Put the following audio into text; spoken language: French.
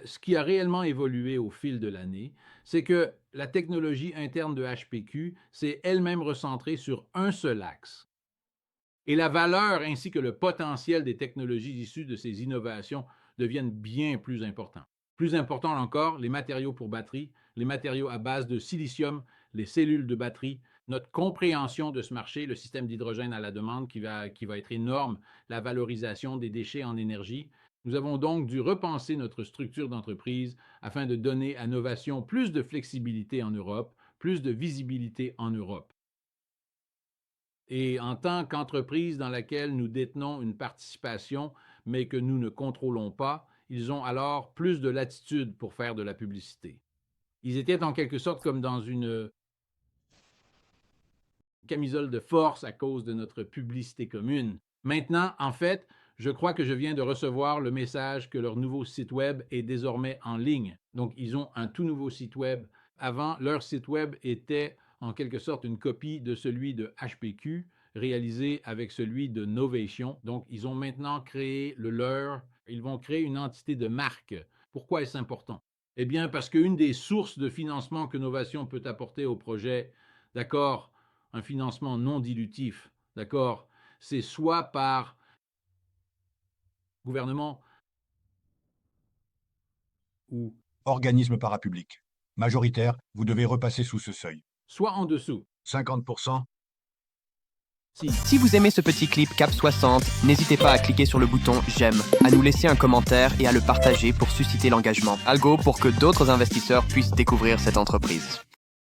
ce qui a réellement évolué au fil de l'année, c'est que la technologie interne de HPQ s'est elle-même recentrée sur un seul axe. Et la valeur ainsi que le potentiel des technologies issues de ces innovations deviennent bien plus importants. Plus important encore, les matériaux pour batterie, les matériaux à base de silicium, les cellules de batterie, notre compréhension de ce marché, le système d'hydrogène à la demande qui va être énorme, la valorisation des déchets en énergie. Nous avons donc dû repenser notre structure d'entreprise afin de donner à Novation plus de flexibilité en Europe, plus de visibilité en Europe. Et en tant qu'entreprise dans laquelle nous détenons une participation, mais que nous ne contrôlons pas, ils ont alors plus de latitude pour faire de la publicité. Ils étaient en quelque sorte comme dans une camisole de force à cause de notre publicité commune. Maintenant, en fait, je crois que je viens de recevoir le message que leur nouveau site web est désormais en ligne. Donc, ils ont un tout nouveau site web. Avant, leur site web était en quelque sorte une copie de celui de HPQ, réalisé avec celui de Novation. Donc, ils ont maintenant créé le leur. Ils vont créer une entité de marque. Pourquoi est-ce important? Eh bien, parce qu'une des sources de financement que Novation peut apporter au projet, d'accord, un financement non dilutif, d'accord, c'est soit par gouvernement ou Organisme parapublic. Majoritaire, vous devez repasser sous ce seuil. soit en dessous. 50%. Si vous aimez ce petit clip Cap 60, n'hésitez pas à cliquer sur le bouton j'aime, à nous laisser un commentaire et à le partager pour susciter l'engagement. Algo pour que d'autres investisseurs puissent découvrir cette entreprise.